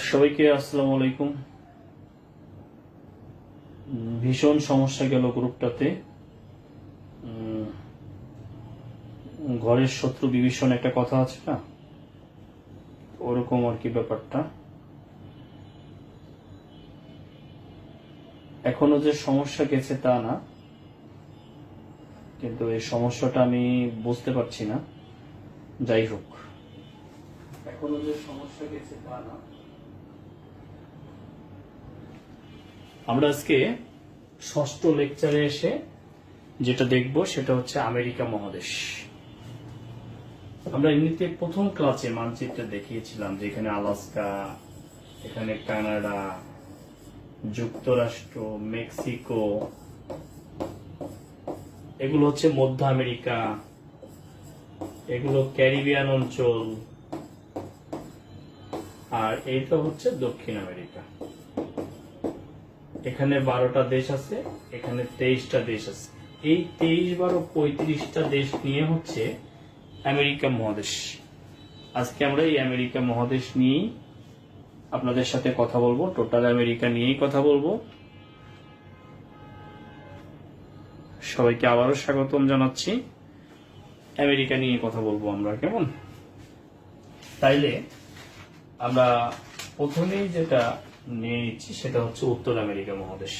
সবাইকে আসসালামু আলাইকুম। ভীষণ সমস্যা গেল গ্রুপটাতে। ঘরের শত্রু বিভীষণ একটা কথা আছে না, ওরকম আর কি ব্যাপারটা। এখনো যে সমস্যা গেছে তা না, কিন্তু এই সমস্যাটা আমি বুঝতে পারছি না। যাই হোক, এখনো যে সমস্যা গেছে তা না। আমরা আজকে ষষ্ঠ লেকচারে এসে যেটা দেখব সেটা হচ্ছে আমেরিকা মহাদেশ। আমরা এমনিতে প্রথম ক্লাসে মানচিত্রে দেখিয়েছিলাম যে এখানে আলাস্কা, এখানে কানাডা, যুক্তরাষ্ট্র, মেক্সিকো, এগুলো হচ্ছে মধ্য আমেরিকা, এগুলো ক্যারিবিয়ান অঞ্চল, আর এইটা হচ্ছে দক্ষিণ আমেরিকা। এখানে 12টা দেশ আছে, এখানে 23টা দেশ আছে। এই 23, 12, 35টা দেশ নিয়ে হচ্ছে আমেরিকা মহাদেশ। আজকে আমরা এই আমেরিকা মহাদেশ নিয়েই আপনাদের সাথে কথা বলবো, টোটাল আমেরিকা নিয়েই কথা বলবো। সবাইকে আবারও স্বাগতম জানাচ্ছি। আমেরিকা নিয়ে কথা বলবো আমরা, কেমন? তাইলে আমরা প্রথমেই যেটা নিয়ে নিচ্ছি সেটা হচ্ছে উত্তর আমেরিকা মহাদেশ।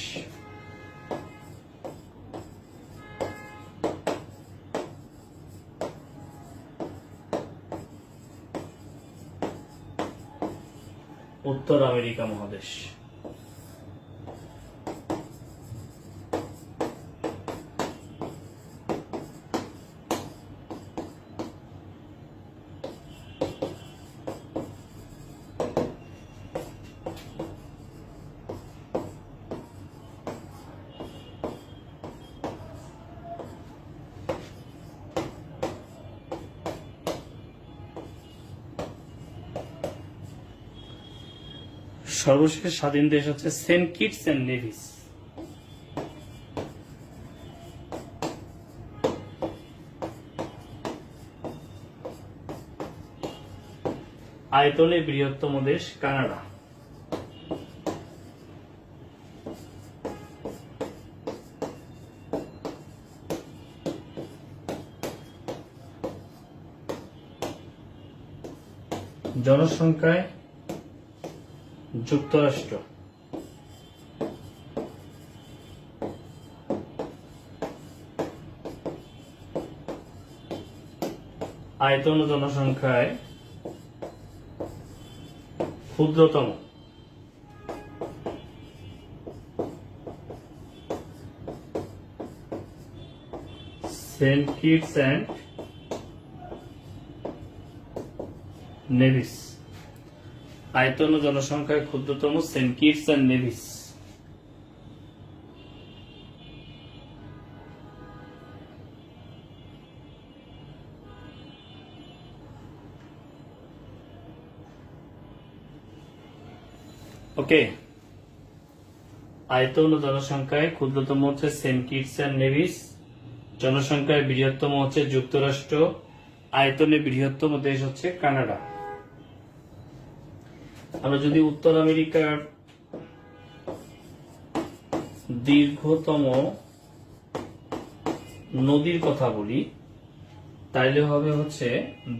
উত্তর আমেরিকা মহাদেশ সর্বশেষ স্বাধীন দেশ হচ্ছে সেন্ট কিটস এন্ড নেভিস। আয়তনে বৃহত্তম দেশ কানাডা। জনসংখ্যায় যুক্তরাষ্ট্র। আয়তন ও জনসংখ্যায় ক্ষুদ্রতম সেন্ট কিটস অ্যান্ড নেভিস। আয়তন ও জনসংখ্যায় ক্ষুদ্রতম সেন্ট কিটস অ্যান্ড নেভিস। ওকে, আয়তন ও জনসংখ্যায় ক্ষুদ্রতম হচ্ছে সেন্ট কিটস অ্যান্ড নেভিস, জনসংখ্যায় বৃহত্তম হচ্ছে যুক্তরাষ্ট্র, আয়তনে বৃহত্তম দেশ হচ্ছে কানাডা। আমরা যদি উত্তর আমেরিকার দীর্ঘতম নদীর কথা বলি, তাইলে হবে হচ্ছে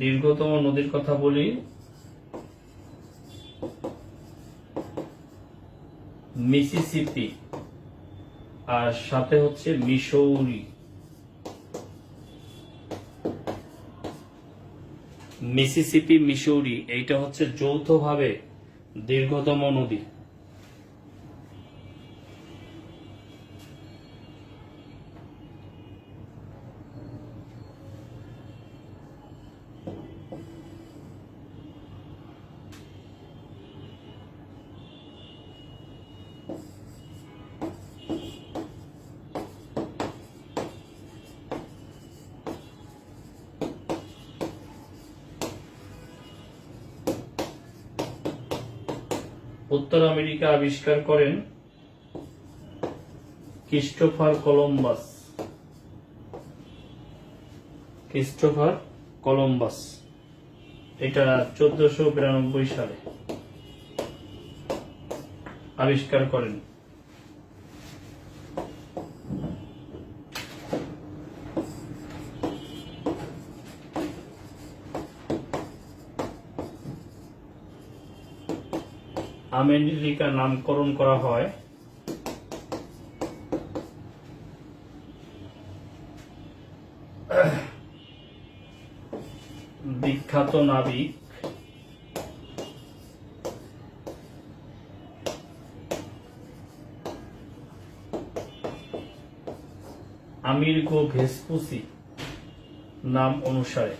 দীর্ঘতম নদীর কথা বলি মিসিসিপি, আর সাথে হচ্ছে মিসৌরি। মিসিসিপি মিসৌরি এইটা হচ্ছে যৌথভাবে দীর্ঘতম নদী। উত্তর আমেরিকা আবিষ্কার করেন ক্রিস্টোফার কলম্বাস। ক্রিস্টোফার কলম্বাস এটা 1492 সালে আবিষ্কার করেন। আমেরিকা নামকরণ করা হয় বিখ্যাত নাবিক আমিরগো ভেসপুসি নাম অনুসারে।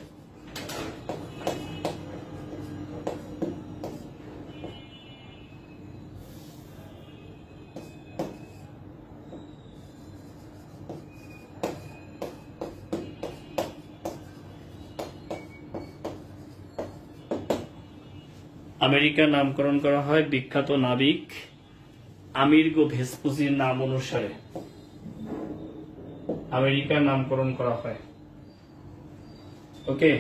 আমেরিকা নামকরণ করা হয় বিখ্যাত নাবিক আমিরগো ভেসপুসির নাম অনুসারে। আমেরিকা নামকরণ করা হয়। ওকে,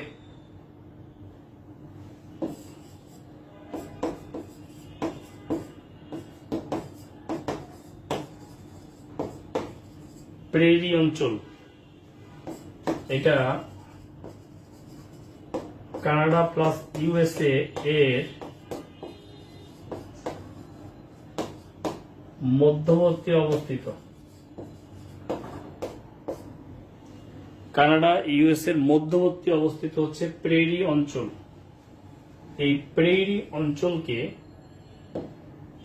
প্রেরি অঞ্চল এটা কানাডা প্লাস ইউএসএ এর মধ্যবর্তী অবস্থিত। কানাডা ইউএস এর মধ্যবর্তী অবস্থিত হচ্ছে প্রেরি অঞ্চল। এই প্রেরি অঞ্চলকে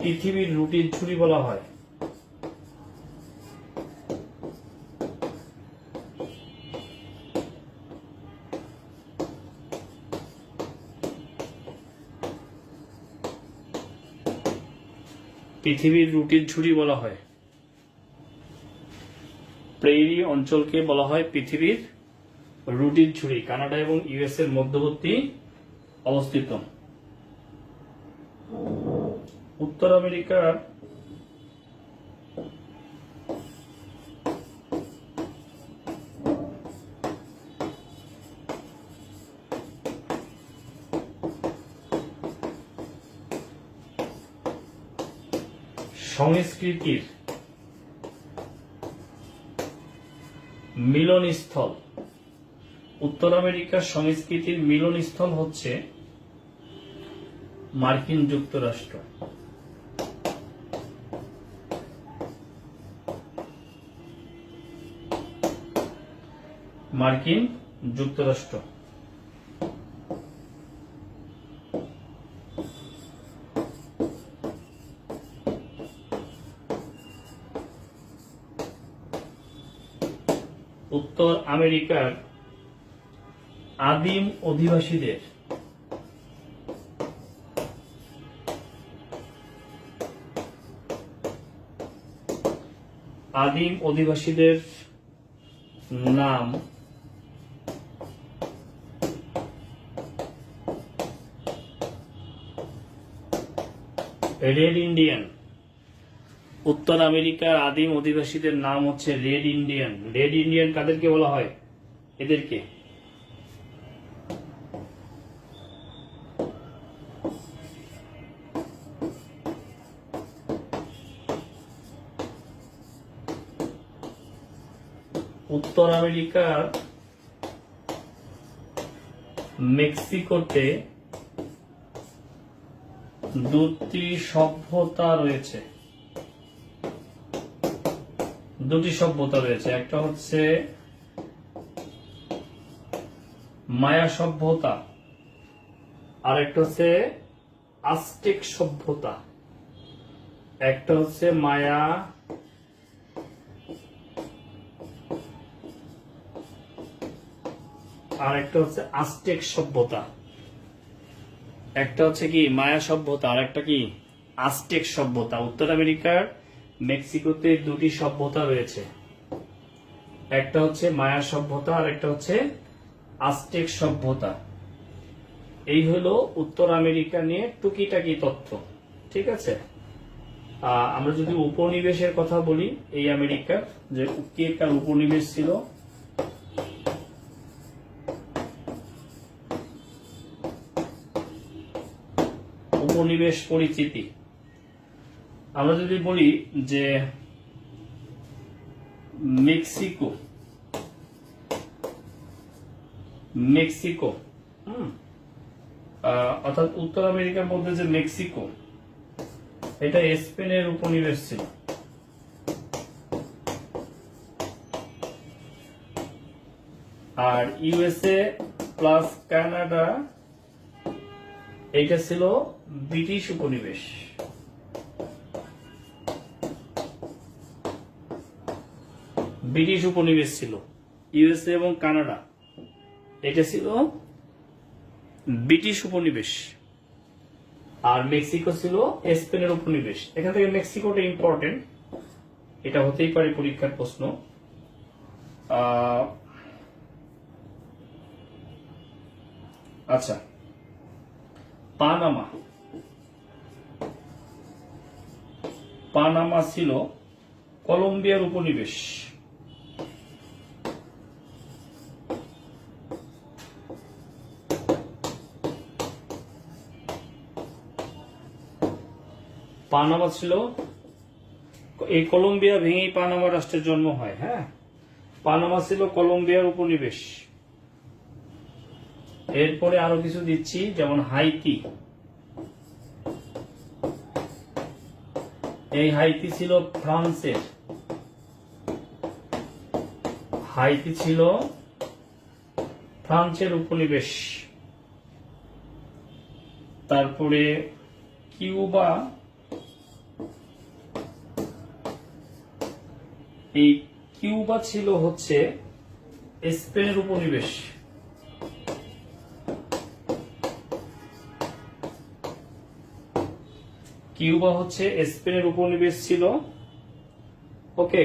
পৃথিবীর রুটির ঝুড়ি বলা হয়। পৃথিবীর রুটির ঝুড়ি বলা হয়। প্রেরি অঞ্চলকে বলা হয় পৃথিবীর রুটির ঝুড়ি। কানাডা এবং ইউএস এর মধ্যবর্তী অবস্থিত। উত্তর আমেরিকার সংস্কৃতির মিলনস্থল। উত্তর আমেরিকার সংস্কৃতির মিলনস্থল হচ্ছে মার্কিন যুক্তরাষ্ট্র। মার্কিন যুক্তরাষ্ট্র। উত্তর আমেরিকার আদিম অধিবাসীদের নাম রেড ইন্ডিয়ান। উত্তর আমেরিকার আদিম অধিবাসীদের নাম হচ্ছে রেড ইন্ডিয়ান। রেড ইন্ডিয়ান কাদেরকে বলা হয়? এদেরকে উত্তর আমেরিকার মেক্সিকোতে দুটি সভ্যতা রয়েছে। একটা হচ্ছে মায়া সভ্যতা, আর একটা হচ্ছে আজটেক সভ্যতা। একটা হচ্ছে মায়া আর একটা হচ্ছে আজটেক সভ্যতা। একটা হচ্ছে কি মায়া সভ্যতা আর একটা কি আজটেক সভ্যতা। উত্তর আমেরিকার মেক্সিকোতে দুটি সভ্যতা রয়েছে, একটা হচ্ছে মায়া সভ্যতা আর একটা হচ্ছে আজটেক সভ্যতা। এই হলো উত্তর আমেরিকা নিয়ে টুকিটাকি তথ্য। ঠিক আছে, আমরা যদি উপনিবেশের কথা বলি, এই আমেরিকার যে কি একটা উপনিবেশ ছিল, উপনিবেশ পরিচিতি। আমরা যদি বলি যে মেক্সিকো অর্থাৎ উত্তর আমেরিকার মধ্যে যে মেক্সিকো, এটা স্পেনের উপনিবেশ ছিল। আর ইউএসএ প্লাস কানাডা, এটা ছিল ব্রিটিশ উপনিবেশ। ছিল ইউএসএ এবং কানাডা, এটা ছিল ব্রিটিশ উপনিবেশ। আর মেক্সিকো ছিল স্পেনের উপনিবেশ। এখান থেকে মেক্সিকোটা ইম্পর্টেন্ট, এটা হতেই পারে পরীক্ষার প্রশ্ন। আচ্ছা, পানামা ছিল কলম্বিয়ার উপনিবেশ। পানামা ছিল, এই কলম্বিয়া ভেঙেই পানামা রাষ্ট্রের জন্ম হয়। হ্যাঁ, পানামা ছিল কলম্বিয়ার উপনিবেশ। এরপরে আরো কিছু দিচ্ছি, যেমন হাইতি। এই হাইতি ছিল ফ্রান্সের। উপনিবেশ। তারপরে কিউবা, এই কিউবা ছিল হচ্ছে স্পেনের উপনিবেশ। কিউবা হচ্ছে স্পেনের উপনিবেশ ছিল। ওকে,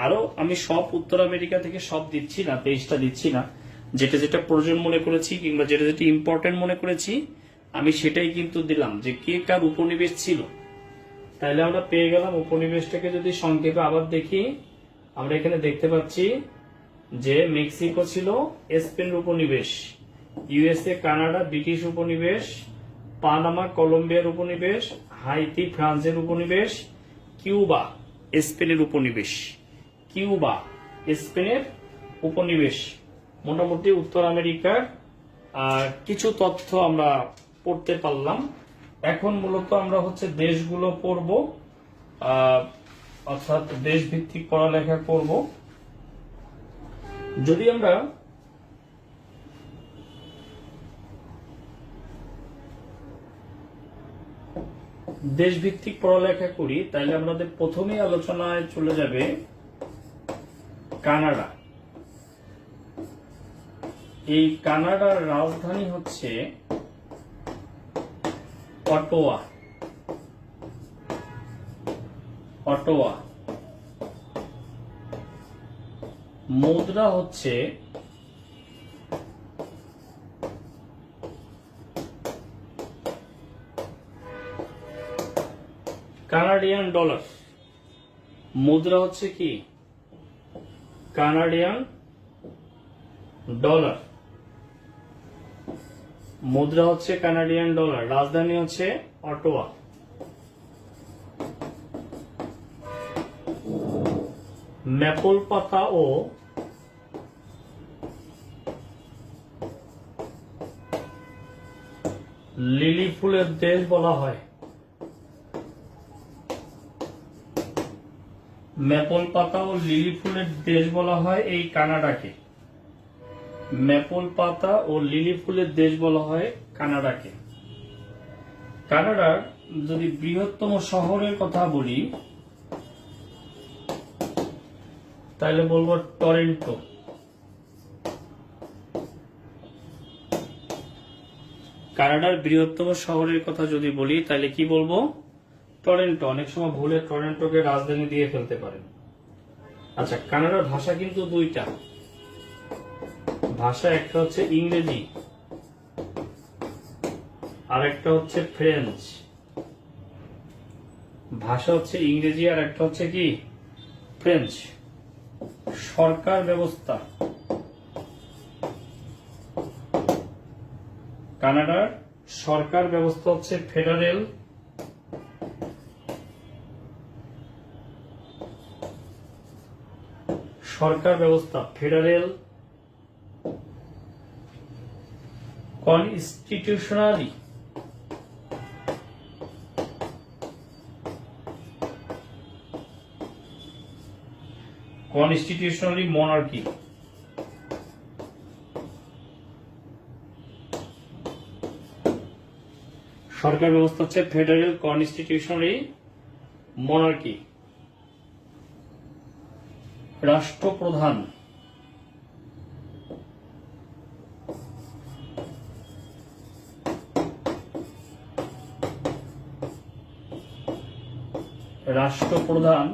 আরো আমি সব উত্তর আমেরিকা থেকে সব দিচ্ছি না, 23টা দিচ্ছি না। যেটা যেটা প্রয়োজন মনে করেছি কিংবা যেটা যেটা ইম্পর্টেন্ট মনে করেছি আমি সেটাই কিন্তু দিলাম, যে কে কার উপনিবেশ ছিল। তাহলে আমরা পেয়ে গেলাম উপনিবেশটাকে যদি সংক্ষেপে আবার দেখি, আমরা এখানে দেখতে পাচ্ছি যে মেক্সিকো ছিল স্পেনের উপনিবেশ, ইউএসএ কানাডা ব্রিটিশ উপনিবেশ, পানামা কলম্বিয়ার উপনিবেশ, হাইতি ফ্রান্সের উপনিবেশ, কিউবা স্পেনের উপনিবেশ। মোটামুটি উত্তর আমেরিকার কিছু তথ্য আমরা পড়তে পারলাম। এখন মূলত আমরা হচ্ছে দেশগুলো পড়ব, অর্থাৎ দেশভিত্তিক পড়ালেখা করব। যদি আমরা দেশভিত্তিক পড়ালেখা করি, তাহলে আমাদের প্রথমেই আলোচনায় চলে যাবে কানাডা। এই কানাডার রাজধানী হচ্ছে অটোয়া। মুদ্রা হচ্ছে কানাডিয়ান ডলার। মুদ্রা হচ্ছে কি কানাডিয়ান ডলার। রাজধানী হচ্ছে অটোয়া। ম্যাপল পাতা ও লিলি ফুলের দেশ বলা হয়। ম্যাপল পাতা ও লিলি ফুলের দেশ বলা হয় এই কানাডাকে। ম্যাপল পাতা ও লিলি ফুলের দেশ বলা হয় কানাডাকে। কানাডার যদি বৃহত্তম শহরের কথা বলি তাহলে বলবো টরন্টো। কানাডার বৃহত্তম শহরের কথা যদি বলি তাহলে কি বলবো? টরন্টো। অনেক সময় ভুলে টরন্টোকে রাজধানী দিয়ে ফেলতে পারেন। আচ্ছা, কানাডার ভাষা কিন্তু দুইটা ভাষা, একটা হচ্ছে ইংরেজি আর একটা হচ্ছে ফ্রেঞ্চ। ভাষা হচ্ছে ইংরেজি আর একটা হচ্ছে কি ফ্রেঞ্চ। সরকার ব্যবস্থা কানাডার সরকার ব্যবস্থা হচ্ছে ফেডারেল। সরকার ব্যবস্থা ফেডারেল। Constitutionally monarchy. সরকার ব্যবস্থা হচ্ছে ফেডারেল কনস্টিটিউশনালি মনার্কি। রাষ্ট্রপ্রধান রাষ্ট্রপ্রধান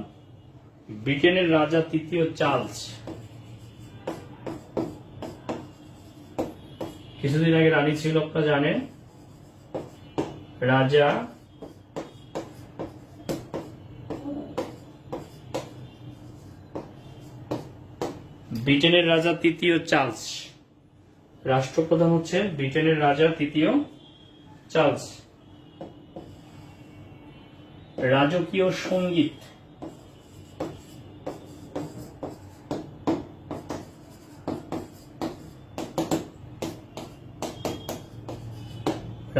ব্রিটেনের রাজা তৃতীয় চার্লস। কিছুদিন আগে রানী ছিল, আপনারা জানেন। রাজা ব্রিটেনের রাজা তৃতীয় চার্লস। রাষ্ট্রপ্রধান হচ্ছে ব্রিটেনের রাজা তৃতীয় চার্লস। রাজকীয় সঙ্গীত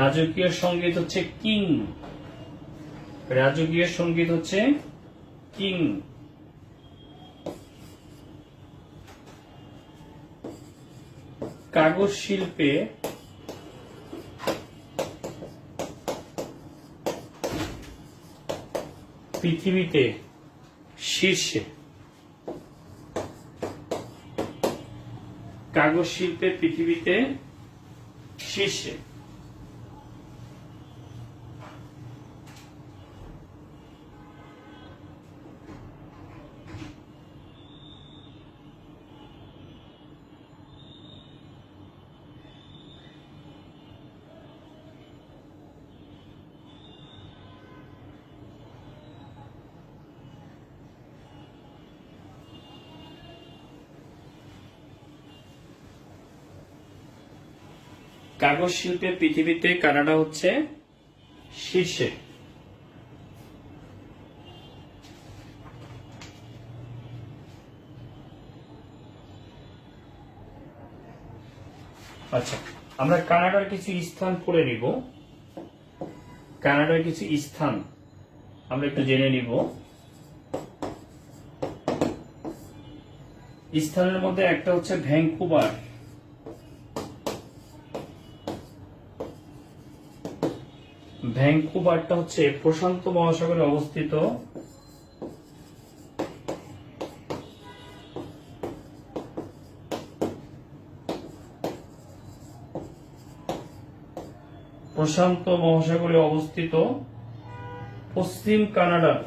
রাজকীয় সঙ্গীত হচ্ছে কিং। রাজকীয় সঙ্গীত হচ্ছে কিং। কাগজ শিল্পে পৃথিবীতে শীর্ষে। কাগজ শিল্পে পৃথিবীতে শীর্ষে। কাগজ শিল্পে পৃথিবীতে কানাডা হচ্ছে শীর্ষে। আচ্ছা, আমরা কানাডার কিছু স্থান পড়ে নিব। কানাডার কিছু স্থান আমরা একটু জেনে নিব। স্থানের মধ্যে একটা হচ্ছে ভ্যাঙ্কুভার। ভ্যাঙ্কুভারটা হচ্ছে প্রশান্ত মহাসাগরে অবস্থিত। প্রশান্ত মহাসাগরে অবস্থিত পশ্চিম কানাডার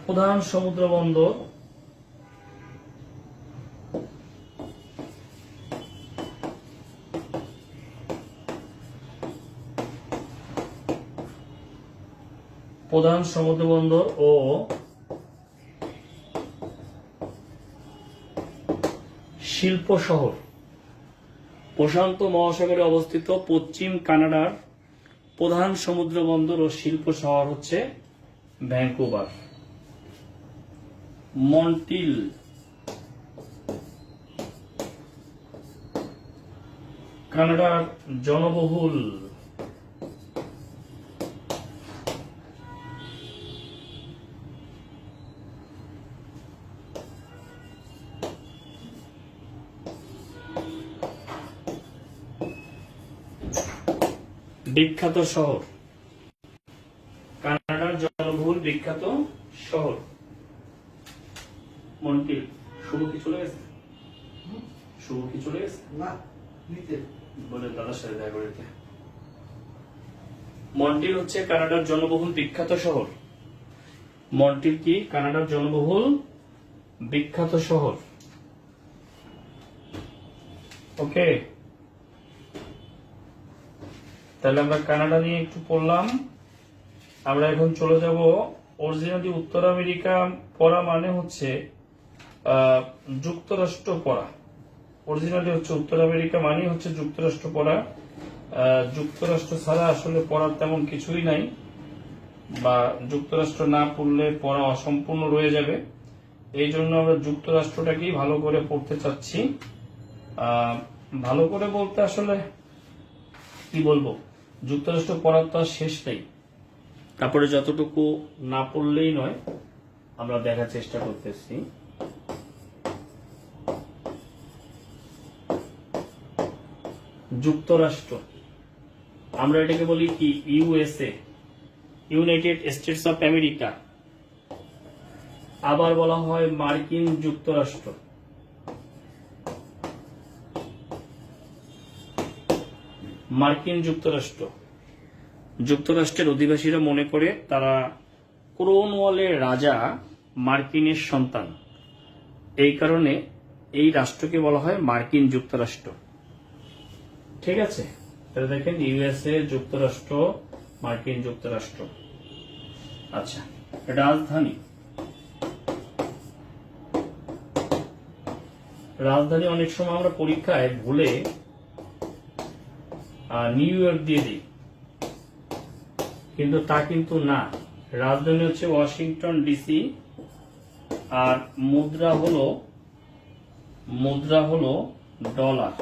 প্রধান সমুদ্র বন্দর ও শিল্প শহর। প্রশান্ত মহাসাগরে অবস্থিত পশ্চিম কানাডার প্রধান সমুদ্র বন্দর ও শিল্প শহর হচ্ছে ভ্যাঙ্কুভার। কানাডার জনবহুল বিখ্যাত শহর, কানাডার জনবহুল বিখ্যাত শহর মন্ট্রিল। শুভ কি চলে গেছে? শুভ কি চলে গেছে? না, নিতে বলে দাদার সাথে দেখা করে। মন্ট্রিল হচ্ছে কানাডার জনবহুল বিখ্যাত শহর। মন্ট্রিল কি কানাডার জনবহুল বিখ্যাত শহর। ওকে, তাহলে আমরা কানাডা নিয়ে একটু পড়লাম। আমরা এখন চলে যাব অরিজিনালি উত্তর আমেরিকা পড়া মানে হচ্ছে যুক্তরাষ্ট্র পড়া। অরিজিনালি হচ্ছে উত্তর আমেরিকা মানে হচ্ছে যুক্তরাষ্ট্র পড়া। যুক্তরাষ্ট্র ছাড়া আসলে পড়ার তেমন কিছুই নাই, বা যুক্তরাষ্ট্র না পড়লে পড়া অসম্পূর্ণ রয়ে যাবে। এই জন্য আমরা যুক্তরাষ্ট্রটাকেই ভালো করে পড়তে চাচ্ছি। ভালো করে বলতে আসলে কি বলবো, যুক্তরাষ্ট্র পড়ার তো আর শেষ নেই। তারপরে যতটুকু না পড়লেই নয়, আমরা দেখার চেষ্টা করতেছি। যুক্তরাষ্ট্র আমরা এটাকে বলি কি USA, United states of America. আবার বলা হয় মার্কিন যুক্তরাষ্ট্র। মার্কিন যুক্তরাষ্ট্র, যুক্তরাষ্ট্রের অধিবাসীরা মনে করে তারা ক্রোনওয়ালের রাজা মার্কিনের সন্তান। এই কারণে এই রাষ্ট্রকে বলা হয় মার্কিন যুক্তরাষ্ট্র। ঠিক আছে, তাহলে দেখেন ইউএসএ, যুক্তরাষ্ট্র, মার্কিন যুক্তরাষ্ট্র। আচ্ছা, রাজধানী, রাজধানী অনেক সময় আমরা পরীক্ষায় ভুলে নিউ ইয়র্ক দিয়ে দিই, কিন্তু তা কিন্তু না। রাজধানী হচ্ছে ওয়াশিংটন ডিসি, আর মুদ্রা হলো ডলার,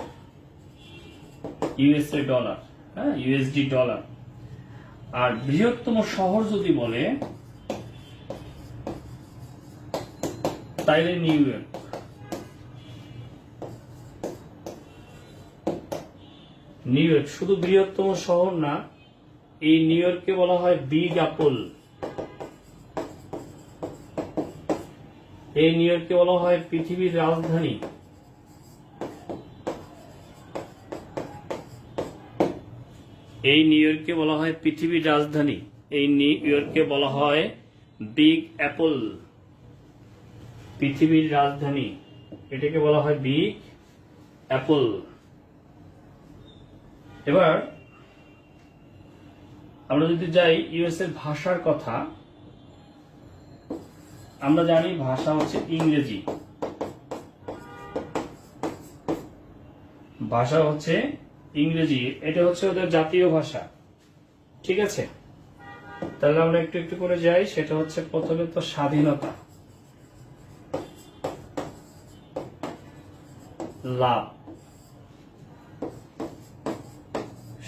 ইউএসএ ডলার, হ্যাঁ, ইউএসডি ডলার। আর বৃহত্তম শহর যদি বলে তাইলে নিউ ইয়র্ক। নিউ ইয়র্ক শুধু বৃহত্তম শহর না, এই নিউ ইয়র্ককে বলা হয় বিগ অ্যাপল। এই নিউ ইয়র্ককে বলা হয় পৃথিবীর রাজধানী। এই নিউ ইয়র্ককে বলা হয় পৃথিবীর রাজধানী। এই নিউ ইয়র্ককে বলা হয় বিগ অ্যাপল, পৃথিবীর রাজধানী। এটাকে বলা হয় বিগ অ্যাপল। এবার আমরা যদি যাই ইউএস এর ভাষার কথা, আমরা জানি ভাষা হচ্ছে ইংরেজি। ভাষা হচ্ছে ইংরেজি, এটা হচ্ছে ওদের জাতীয় ভাষা। ঠিক আছে, তাহলে আমরা একটু একটু করে যাই। সেটা হচ্ছে প্রথমে তো স্বাধীনতা, লাভ।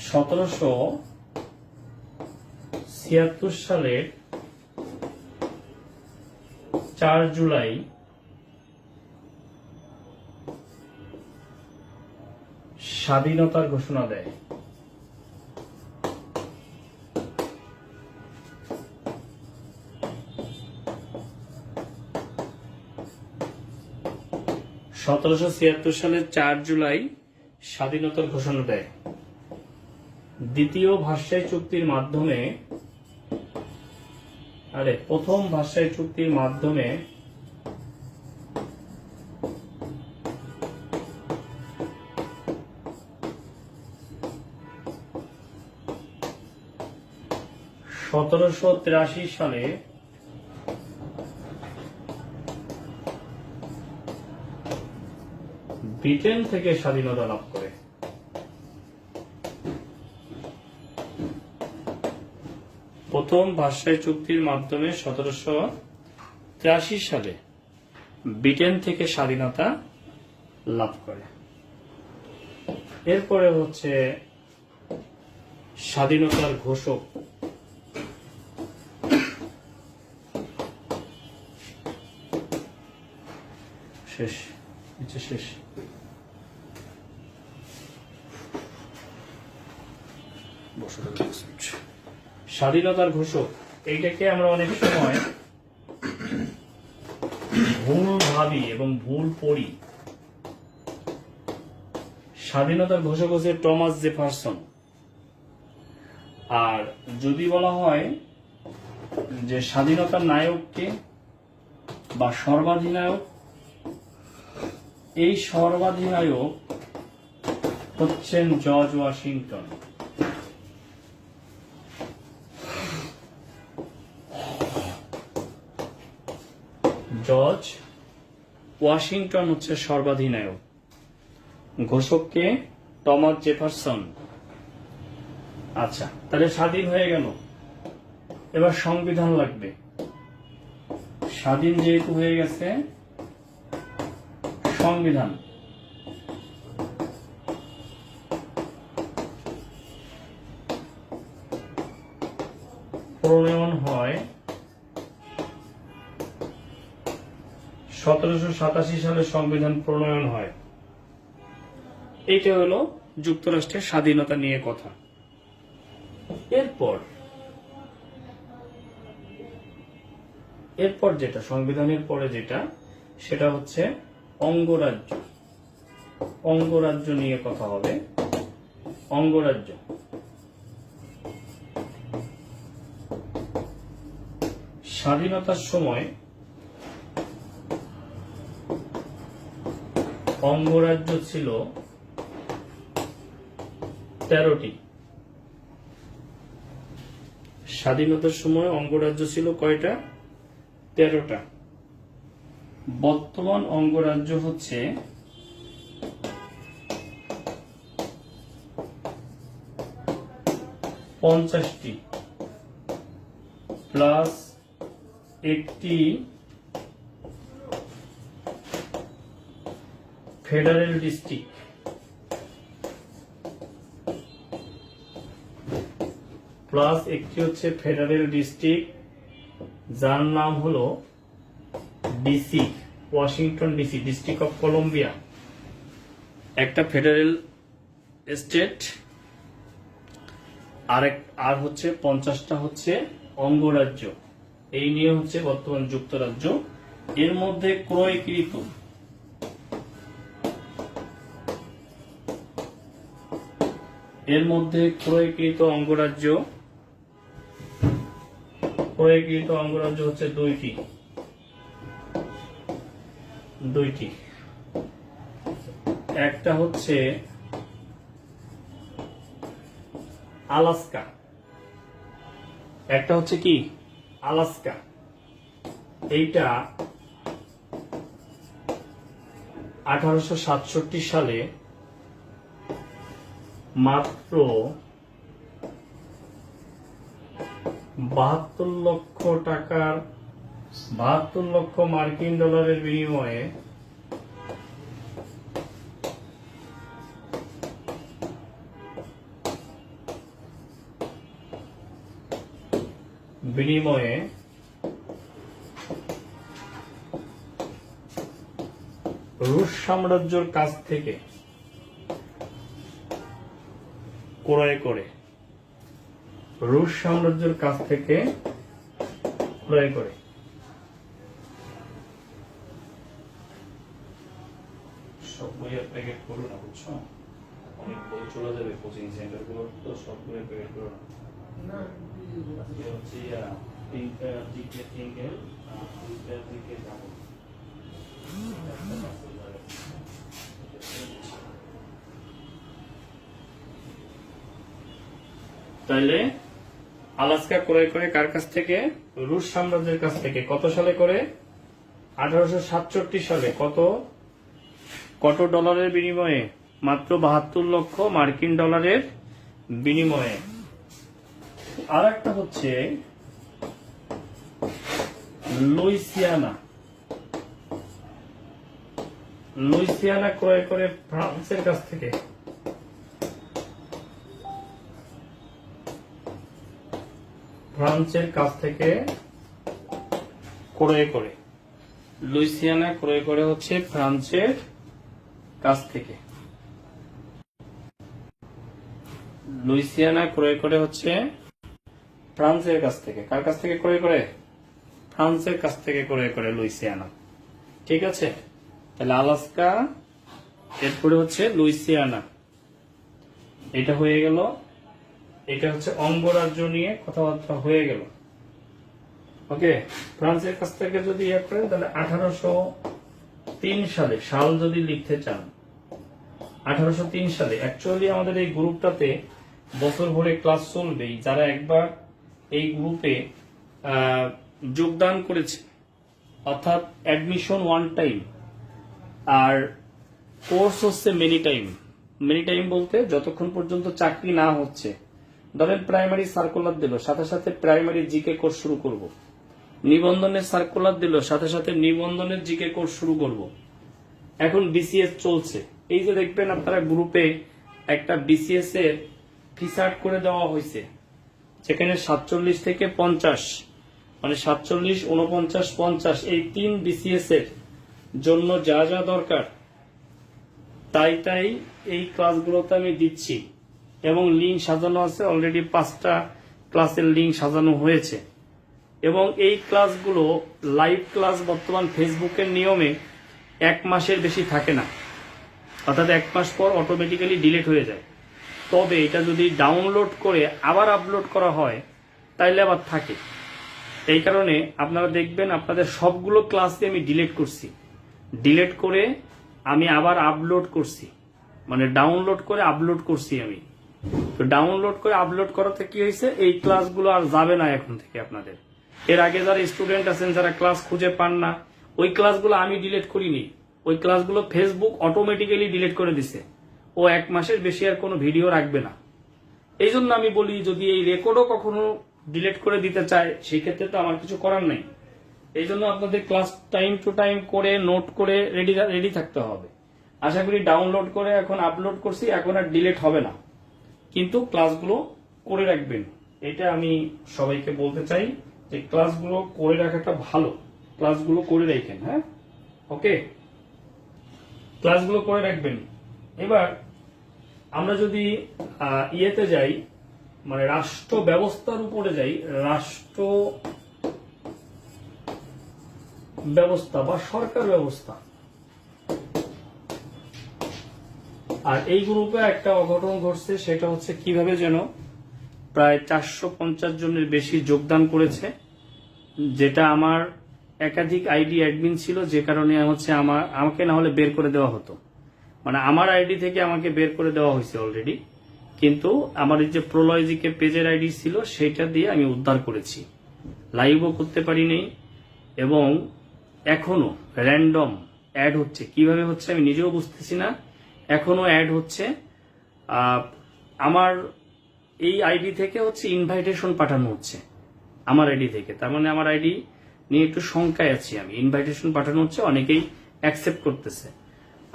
1776 সালের 4 জুলাই স্বাধীনতার ঘোষণা দেয়। সালের 4 জুলাই স্বাধীনতার ঘোষণা দেয়। দ্বিতীয় ভাষাই চুক্তির মাধ্যমে, প্রথম ভাষাই চুক্তির মাধ্যমে সালে ব্রিটেন থেকে স্বাধীনতা লাভ করে। প্রথম ভাষাই চুক্তির মাধ্যমে 1783 সালে ব্রিটেন থেকে স্বাধীনতা লাভ করে। এরপরে হচ্ছে স্বাধীনতার ঘোষক। শেষ, শেষ। স্বাধীনতার ঘোষক এইটাকে আমরা অনেক সময় ভুল ভাবি এবং ভুল পড়ি। স্বাধীনতার ঘোষক হচ্ছে টমাস জেফারসন। আর যদি বলা হয় যে স্বাধীনতার নায়ককে বা সর্বাধিনায়ক, এই সর্বাধিনায়ক হচ্ছেন জর্জ ওয়াশিংটন। জর্জ ওয়াশিংটন হচ্ছে সর্বাধিনায়ক, ঘোষককে টমাস জেফারসন। আচ্ছা, তাহলে স্বাধীন হয়ে গেল, এবার সংবিধান লাগবে। স্বাধীন যেহেতু হয়ে গেছে, সংবিধান। প্রণয়ন হয় 1787 সালে সংবিধান প্রণয়ন হয়। এইটা হলো যুক্তরাষ্ট্রের স্বাধীনতা নিয়ে কথা। এরপর যেটা সংবিধানের পরে যেটা, সেটা হচ্ছে অঙ্গরাজ্য। অঙ্গরাজ্য নিয়ে কথা হবে। অঙ্গরাজ্য স্বাধীনতার সময় অঙ্গরাজ্য ছিল 13টি। স্বাধীনতার সময় অঙ্গরাজ্য ছিল কয়টা? 13টা। বর্তমান অঙ্গরাজ্য হচ্ছে 50টি প্লাস একটি ফেডারেল ডিস্ট্রিক্ট। প্লাস একটি হচ্ছে ফেডারেল ডিস্ট্রিক্ট, যার নাম হলো DC, Washington DC, district of Colombia. একটা ফেডারেল স্টেট, আর হচ্ছে 50টা হচ্ছে অঙ্গরাজ্য। এই নিয়ে হচ্ছে বর্তমান যুক্তরাজ্য। এর মধ্যে ক্রয়কৃত অঙ্গরাজ্য হচ্ছে দুইটি। একটা হচ্ছে আলাস্কা, একটা হচ্ছে কি আলাস্কা। এইটা 1867 সালে মাত্র 72 লক্ষ টাকার, 72 লক্ষ মার্কিন ডলারের বিনিময়ে রুশ সাম্রাজ্যের কাছ থেকে ক্রয় করে, সব বইয়ের প্যাকেট করো না, বুঝছো? অনেক বই চলে যাবে কোচিং সেন্টার গুলো, তো সব বইয়ের প্যাকেট করো না। হচ্ছে তিনটা দিকে সিঙ্গেল, দুইটা দিকে ডাবল। তাইলে আলাস্কা ক্রয় করে কার কাছ থেকে? রুশ সাম্রাজ্যের কাছ থেকে। কত সালে করে? 1867 সালে। কত ডলারের বিনিময়ে? মাত্র 72 লক্ষ মার্কিন ডলারের বিনিময়ে। আর একটা হচ্ছে লুইসিয়ানা ক্রয় করে ফ্রান্সের কাছ থেকে। ফ্রান্সের কাছ থেকে ক্রয় করে, লুইসিয়ানা ক্রয় করে হচ্ছে ফ্রান্সের কাছ থেকে, লুইসিয়ানা ক্রয় করে হচ্ছে ফ্রান্সের কাছ থেকে। কার কাছ থেকে ক্রয় করে? ফ্রান্সের কাছ থেকে ক্রয় করে লুইসিয়ানা। ঠিক আছে, তাহলে আলাস্কা, এরপরে হচ্ছে লুইসিয়ানা, এটা হয়ে গেল। এটা হচ্ছে অঙ্গরাজ্য নিয়ে কথাবার্তা হয়ে গেল। ওকে, ফ্রান্সের কাছ থেকে যদি ইয়ে করেন তাহলে 1803 সালে, সাল যদি লিখতে চান 1803 সালে। অ্যাকচুয়ালি আমাদের এই গ্রুপটাতে বছর ভরে ক্লাস চলবেই। যারা একবার এই গ্রুপে যোগদান করেছে, অর্থাৎ অ্যাডমিশন ওয়ান টাইম আর কোর্স হচ্ছে মেনি টাইম। মেনি টাইম বলতে যতক্ষণ পর্যন্ত চাকরি না হচ্ছে, ধরেন প্রাইমারি সার্কুলার দিল, সাথে সাথে প্রাইমারি জিকে কোর্স শুরু করব। নিবন্ধনের সার্কুলার দিল, সাথে সাথে নিবন্ধনের জিকে কোর্স শুরু করব। এখন বিসিএস চলছে, এই যে দেখবেন আপনারা গ্রুপে একটা বিসিএস এর ফিচার্ট করে দেওয়া হয়েছে, যেখানে 47 থেকে 50, মানে 47, 49, 50 এই 3 বিসিএস এর জন্য যা যা দরকার তাই তাই এই ক্লাসগুলোতে আমি দিচ্ছি, এবং লিঙ্ক সাজানো আছে। অলরেডি 5টা ক্লাসের লিঙ্ক সাজানো হয়েছে, এবং এই ক্লাসগুলো লাইভ ক্লাস বর্তমান ফেসবুকের নিয়মে 1 মাসের বেশি থাকে না, অর্থাৎ 1 মাস পর অটোমেটিক্যালি ডিলিট হয়ে যায়। তবে এটা যদি ডাউনলোড করে আবার আপলোড করা হয় তাইলে আবার থাকে। এই কারণে আপনারা দেখবেন আপনাদের সবগুলো ক্লাসই আমি ডিলিট করছি, ডিলিট করে আমি আবার আপলোড করছি, মানে ডাউনলোড করে আপলোড করছি আমি। তো ডাউনলোড করে আপলোড করাতে কি হয়েছে, এই ক্লাসগুলো আর যাবে না এখন থেকে আপনাদের। এর আগে যারা স্টুডেন্ট আছেন, যারা ক্লাস খুঁজে পান না, ওই ক্লাসগুলো আমি ডিলিট করিনি, ওই ক্লাসগুলো ফেসবুক অটোমেটিক্যালি ডিলিট করে দিছে। ও 1 মাসের বেশি আর কোনো ভিডিও রাখবে না। এই জন্য আমি বলি, যদি এই রেকর্ডও কখনো ডিলিট করে দিতে চায়, সেই ক্ষেত্রে তো আমার কিছু করার নেই। এই জন্য আপনাদের ক্লাস টাইম টু টাইম করে নোট করে রেডি থাকতে হবে। আশা করি ডাউনলোড করে এখন আপলোড করছি, এখন আর ডিলিট হবে না, কিন্তু ক্লাসগুলো করে রাখবেন। এটা আমি সবাইকে বলতে চাই যে ক্লাসগুলো করে রাখাটা ভালো, ক্লাসগুলো করে রাখেন। হ্যাঁ, ওকে, ক্লাসগুলো করে রাখবেন। এবার আমরা যদি ইয়েতে যাই, মানে রাষ্ট্র ব্যবস্থার উপরে যাই, রাষ্ট্র ব্যবস্থা বা সরকার ব্যবস্থা। আর এই গ্রুপে একটা অঘটন ঘটছে, সেটা হচ্ছে কিভাবে যেন প্রায় 450 জনের বেশি যোগদান করেছে, যেটা আমার একাধিক আইডি অ্যাডমিন ছিল, যে কারণে হচ্ছে আমাকে না হলে বের করে দেওয়া হতো। মানে আমার আইডি থেকে আমাকে বের করে দেওয়া হয়েছে অলরেডি, কিন্তু আমার এই যে প্রলয়জিকে পেজের আইডি ছিল সেটা দিয়ে আমি উদ্ধার করেছি, লাইভও করতে পারিনি, এবং এখনো র্যান্ডম অ্যাড হচ্ছে। কিভাবে হচ্ছে আমি নিজেও বুঝতেছি না, এখনো অ্যাড হচ্ছে। আমার এই আইডি থেকে হচ্ছে ইনভাইটেশন পাঠানো হচ্ছে আমার আইডি থেকে, তার মানে আমার আইডি নিয়ে একটু শঙ্কায় আছি আমি। ইনভাইটেশন পাঠানো হচ্ছে, অনেকেই অ্যাকসেপ্ট করতেছে।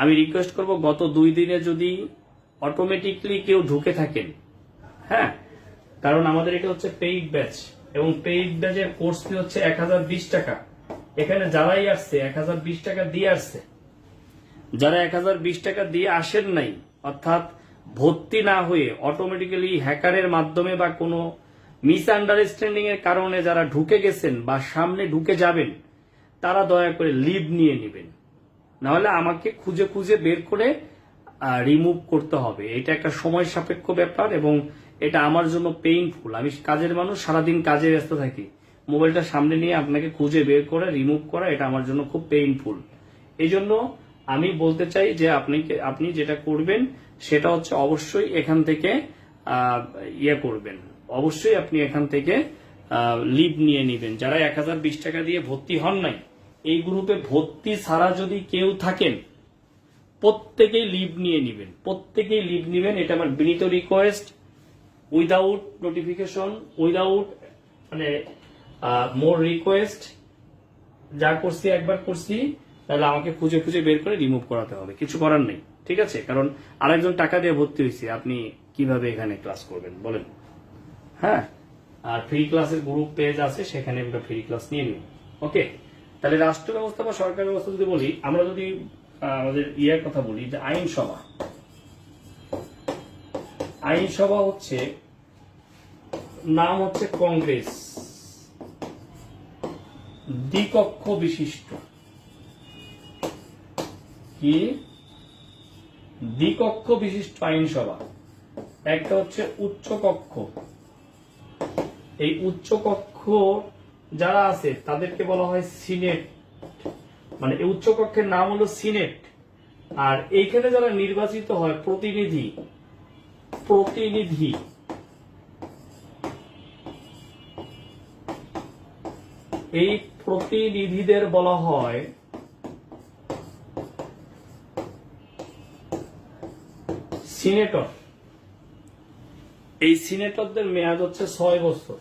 আমি রিকোয়েস্ট করব, গত 2 দিনে যদি অটোমেটিকলি কেউ ঢুকে থাকেন, হ্যাঁ, কারণ আমাদের এটা হচ্ছে পেইড ব্যাচ, এবং পেইড ব্যাচের কোর্স ফি হচ্ছে 1020 টাকা। এখানে যারাই আসছে 1020 টাকা দিয়ে আসছে, যারা 1020 টাকা দিয়ে আসেন নাই, অর্থাৎ ভর্তি না হয়ে অটোমেটিক্যালি হ্যাকারের মাধ্যমে বা কোনো মিসআন্ডারস্ট্যান্ডিং এর কারণে যারা ঢুকে গেছেন বা সামনে ঢুকে যাবেন, তারা দয়া করে লিভ নিয়ে নেবেন, নাহলে আমাকে খুঁজে খুঁজে বের করে রিমুভ করতে হবে। এটা একটা সময় সাপেক্ষ ব্যাপার, এবং এটা আমার জন্য পেইনফুল। আমি কাজের মানুষ, সারাদিন কাজে ব্যস্ত থাকি, মোবাইলটা সামনে নিয়ে আপনাকে খুঁজে বের করে রিমুভ করা, এটা আমার জন্য খুব পেইনফুল। এই জন্য আমি বলতে চাই যে আপনি যেটা করবেন সেটা হচ্ছে অবশ্যই এখান থেকে ইয়ে করবেন, অবশ্যই আপনি এখান থেকে লিভ নিয়ে নেবেন। যারা 1020 টাকা দিয়ে ভর্তি হন নাই, এই গ্রুপে ভর্তি ছাড়া যদি কেউ থাকেন, প্রত্যেকেই লিভ নিয়ে নেবেন, প্রত্যেকেই লিভ নেবেন। এটা আমার বিনীত রিকোয়েস্ট। উইদাউট নোটিফিকেশন, উইদাউট মানে মোর রিকোয়েস্ট, যা করছি একবার করছি, তাহলে আমাকে খুঁজে খুঁজে বের করে রিমুভ করাতে হবে, কিছু করার নেই। ঠিক আছে, কারণ আরেকজন টাকা দিয়ে ভর্তি হয়েছে, আপনি কিভাবে এখানে ক্লাস করবেন বলেন? হ্যাঁ, আর ফ্রি ক্লাসের গ্রুপ পেজ আছে, সেখানে আমরা ফ্রি ক্লাস নিয়ে নিব। ওকে, তাহলে রাষ্ট্র ব্যবস্থা বা সরকার ব্যবস্থা যদি বলি, আমরা যদি আমাদের ইয়ার কথা বলি, যে আইনসভা, আইনসভা হচ্ছে নাম হচ্ছে কংগ্রেস, দ্বিকক্ষ বিশিষ্ট। কি? দ্বিকক্ষ বিশিষ্ট আইনসভা। একটা হচ্ছে উচ্চ কক্ষ, এই উচ্চ কক্ষ যারা আছে তাদেরকে বলা হয় সিনেট, মানে এই উচ্চ কক্ষের নাম হলো সিনেট। আর এইখানে যারা নির্বাচিত হয় প্রতিনিধি, প্রতিনিধি এই প্রতিনিধিদের বলা হয় সিনেটর। এই সিনেটরদের মেয়াদ হচ্ছে 6 বছর।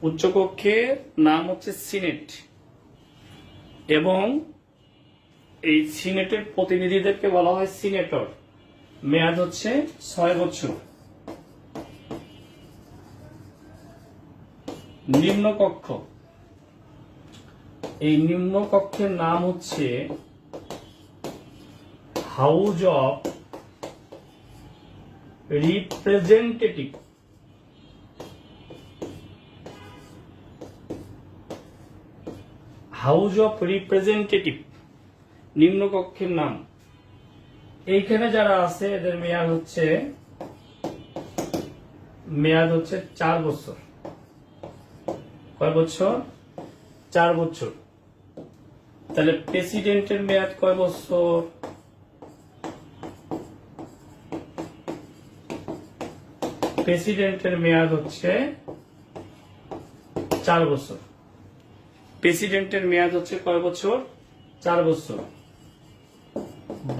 উচ্চকক্ষের নাম হচ্ছে সিনেট, এবং এই সিনেটের প্রতিনিধিদেরকে বলা হয় সিনেটর, মেয়াদ হচ্ছে 6 বছর। নিম্নকক্ষ, এই নিম্নকক্ষের নাম হচ্ছে House of Representative. House of Representative নিম্নকক্ষের নাম। এইখানে যারা আছে এদের মেয়াদ হচ্ছে 4 বছর। কয় বছর? 4 বছর। তাহলে প্রেসিডেন্টের মেয়াদ কয় বছর? প্রেসিডেন্টের মেয়াদ হচ্ছে 4 বছর। প্রেসিডেন্টের মেয়াদ হচ্ছে কয় বছর? 4 বছর।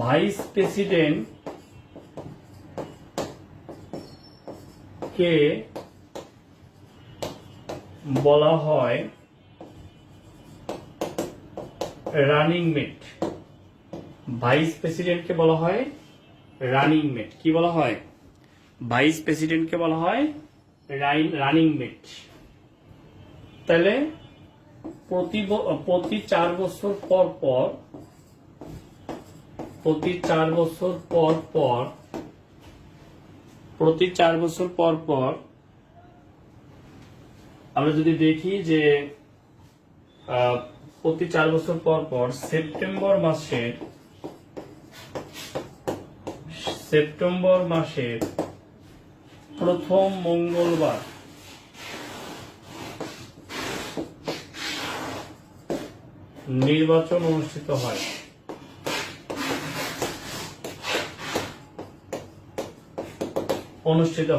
ভাইস প্রেসিডেন্ট কে বলা হয় রানিং মেট। ভাইস প্রেসিডেন্টকে বলা হয় রানিং মেট। কি বলা হয়? ভাইস প্রেসিডেন্টকে বলা হয় রানিং মেট। তাহলে প্রতি 4 বছর পর পর, প্রতি 4 বছর পর পর, প্রতি 4 বছর পর পর আমরা যদি দেখি যে প্রতি 4 বছর পর পর সেপ্টেম্বর মাসের প্রথম মঙ্গলবার নির্বাচন অনুষ্ঠিত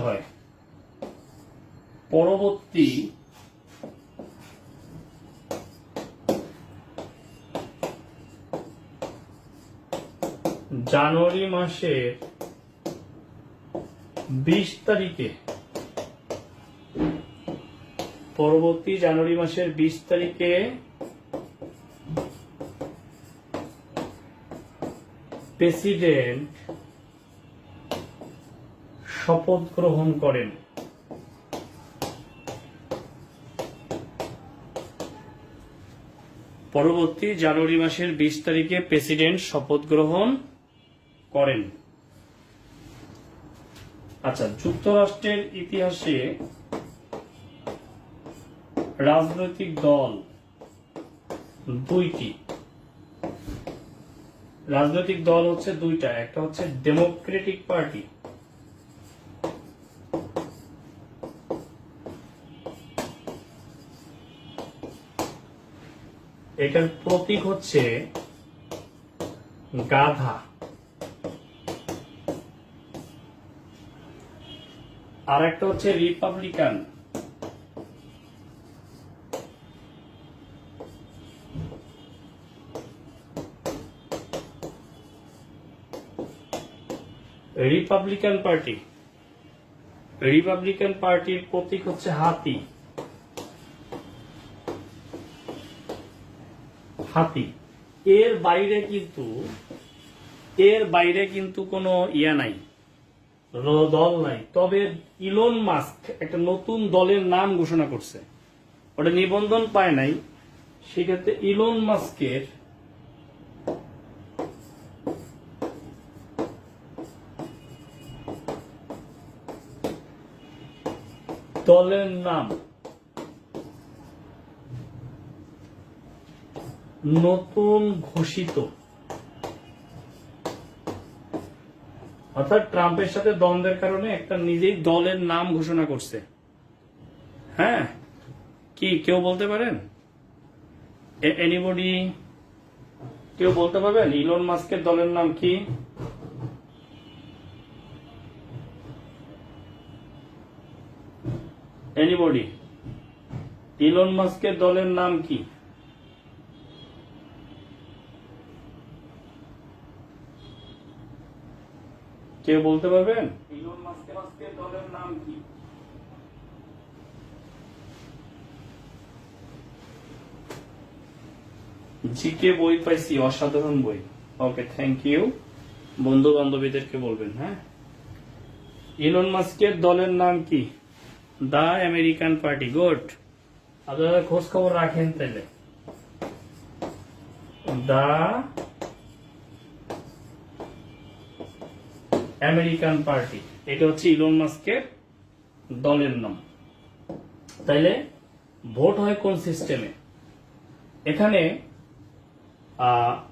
হয়। পরবর্তী জানুয়ারি মাসের 20 তারিখে, পরবর্তী জানুয়ারি মাসের 20 তারিখে প্রেসিডেন্ট শপথ গ্রহণ করেন। পরবর্তী জানুয়ারি মাসের 20 তারিখে প্রেসিডেন্ট শপথ গ্রহণ করেন। আচ্ছা, যুক্তরাষ্ট্রের ইতিহাসে রাজনৈতিক দল দুইটি। রাজনৈতিক দল হচ্ছে দুইটা, একটা হচ্ছে ডেমোক্রেটিক পার্টি, এটার প্রতীক হচ্ছে গাধা, আর একটা হচ্ছে রিপাবলিকান। রিপাবলিকান পার্টি, রিপাবলিকান পার্টির প্রতীক হচ্ছে হাতি। হাতি। এর বাইরে কিন্তু কোনো ইয়া নাই, দল নাই, তবে ইলন মাস্ক একটা নতুন দলের নাম ঘোষণা করছে, ওটা নিবন্ধন পায় নাই। সেক্ষেত্রে ইলন মাস্কের দলের নাম নতুন ঘোষিত, অর্থাৎ ট্রাম্পের সাথে দ্বন্দ্বের কারণে একটা নিজেই দলের নাম ঘোষণা করছে। হ্যাঁ, কি কেউ বলতে পারেন? এনিবডি কেউ বলতে পারবেন ইলন মাস্কের দলের নাম কি? এনিবডি, ইলন মাস্কের দলের নাম কি? কেউ বলতে পারবেন ইলন মাস্কের দলের নাম কি? জিকে বই পাইছি, অসাধারণ বই। ওকে, থ্যাংক ইউ। বন্ধু বান্ধবীদেরকে বলবেন। হ্যাঁ, ইলন মাস্কের দলের নাম কি? দা আমেরিকান পার্টি। গুড, আপনারা খোঁজ খবর রাখেন তাহলে। দা আমেরিকান পার্টি, এটা হচ্ছে ইলন মাস্কের দলের নাম। তাইলে ভোট হয় কোন সিস্টেমে? এখানে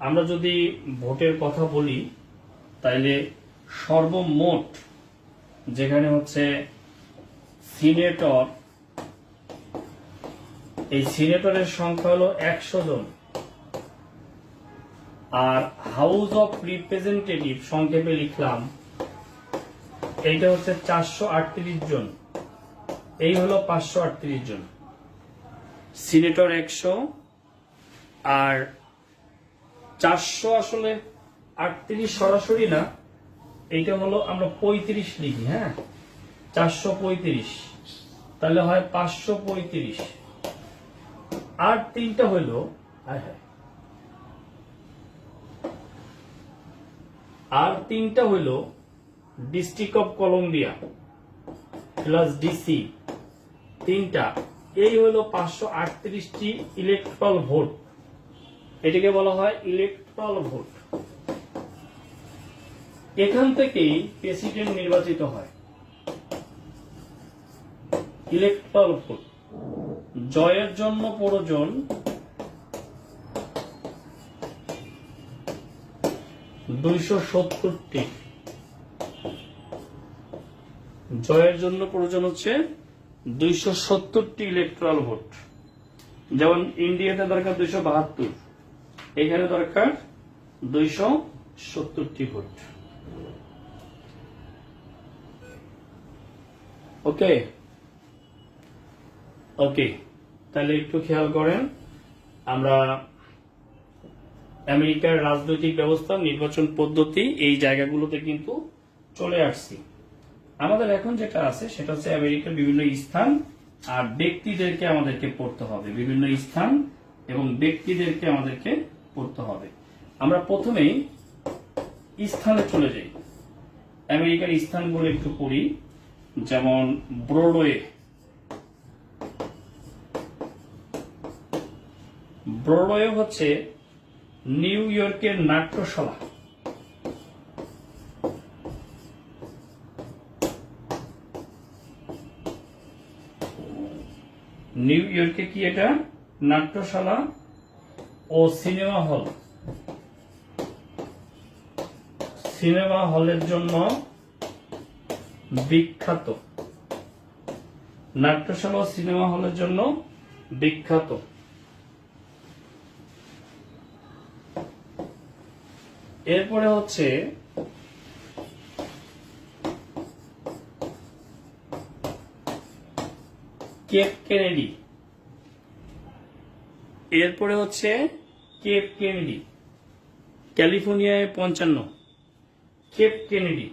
আমরা যদি ভোটের কথা বলি, তাইলে সর্বমোট যেখানে হচ্ছে সিনেটর, এই সিনেটরের সংখ্যা হলো 100 জন, আর হাউস অফ রিপ্রেজেন্টেটিভ সংক্ষেপে লিখলাম, এইটা হচ্ছে 438 জন, এই হলো 538 জন। সিনেটর 100 আর 400, আসলে 38 সরাসরি না, এইটা হলো আমরা 35 লিখি। হ্যাঁ, 435, তাহলে হয় 535। আর তিনটা হইলো, আর তিনটা হইলো district of Colombia plus DC, তিনটা, এই হলো 538টি ইলেকট্রাল ভোট। এটাকে বলা হয় ইলেকট্রাল ভোট। এখান থেকেই প্রেসিডেন্ট নির্বাচিত হয়। ইলেকট্রাল ভোট জয়ের জন্য প্রয়োজন 270টি। জয়ের জন্য প্রয়োজন হচ্ছে 270টি ইলেকট্রাল ভোট। যেমন ইন্ডিয়াতে দরকার 272, এখানে দরকার 270টি ভোট। ওকে ওকে, তাহলে একটু খেয়াল করেন, আমরা আমেরিকার রাজনৈতিক ব্যবস্থা, নির্বাচন পদ্ধতি, এই জায়গাগুলোতে কিন্তু চলে আসছি। আমাদের এখন যেটা আছে সেটা হচ্ছে আমেরিকার বিভিন্ন স্থান আর ব্যক্তিদেরকে আমাদেরকে পড়তে হবে। বিভিন্ন স্থান এবং ব্যক্তিদেরকে আমাদেরকে পড়তে হবে। আমরা প্রথমেই স্থানে চলে যাই। আমেরিকার স্থানগুলো একটু পড়ি। যেমন ব্রডওয়ে, ব্রডওয়ে হচ্ছে নিউ ইয়র্কের নাট্যশালা। নিউ ইয়র্কে কি এটা? নাট্যশালা ও সিনেমা হল। সিনেমা হলের জন্য বিখ্যাত। নাট্যশালা ও সিনেমা হলের জন্য বিখ্যাত। এরপরে হচ্ছে কেপ কেনেডি। এরপরে হচ্ছে কেপ কেনেডি, ক্যালিফোর্নিয়ায় 55। কেপ কেনেডি,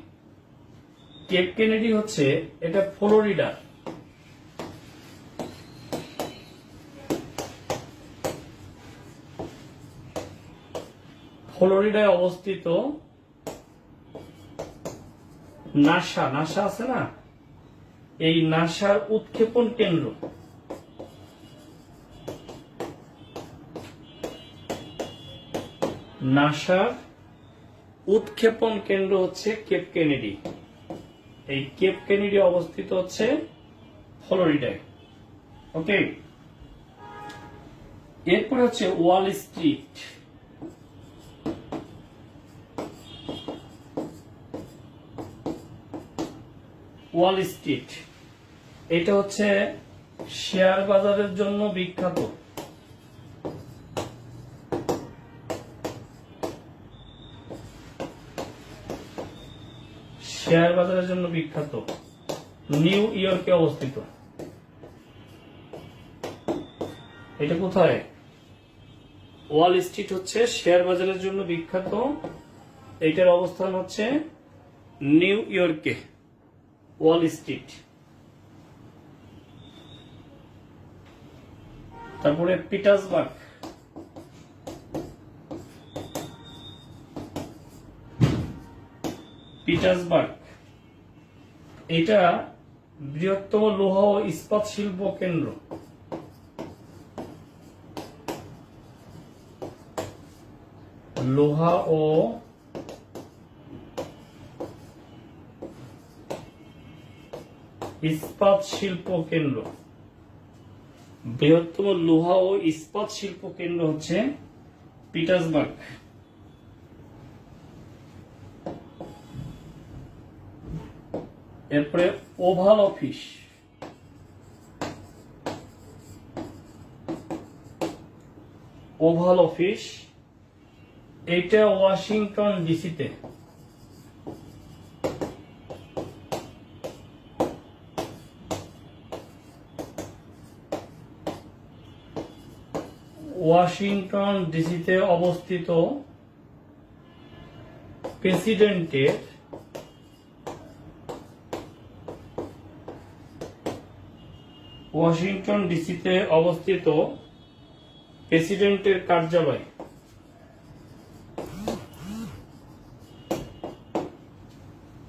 কেপ কেনেডি হচ্ছে এটা ফ্লোরিডা। ফ্লোরিডায় অবস্থিত নাসা নাসা আছে না, এই নাসার উৎক্ষেপণ কেন্দ্র, নাসার উৎক্ষেপণ কেন্দ্র হচ্ছে কেপ কেনেডি। এই কেপ কেনেডি অবস্থিত হচ্ছে ফ্লোরিডায়। ওকে, এরপরে হচ্ছে ওয়াল স্ট্রিট। ওয়াল স্ট্রিট এটা হচ্ছে শেয়ার বাজারের জন্য বিখ্যাত। শেয়ার বাজারের জন্য বিখ্যাত, নিউ ইয়র্কে অবস্থিত। এটা কোথায়? ওয়াল স্ট্রিট হচ্ছে শেয়ার বাজারের জন্য বিখ্যাত, এইটার অবস্থান হচ্ছে নিউ ইয়র্কে, ওয়াল স্ট্রিট। তারপরে পিটার্সবার্গ, পিটার্সবার্গ এটা বৃহত্তম লোহা ও ইস্পাত শিল্প কেন্দ্র। লোহা ও ইস্পাত শিল্প কেন্দ্র, বৃহত্তম লোহা ও ইস্পাত শিল্প কেন্দ্র হচ্ছে পিটার্সবার্গ। এরপরে ওভাল অফিস, ওভাল অফিস এটা ওয়াশিংটন ডিসিতে। ওয়াশিংটন ডিসিতে অবস্থিত প্রেসিডেন্টের ওয়াশিংটন ডিসিতে অবস্থিত প্রেসিডেন্টের কার্যালয়,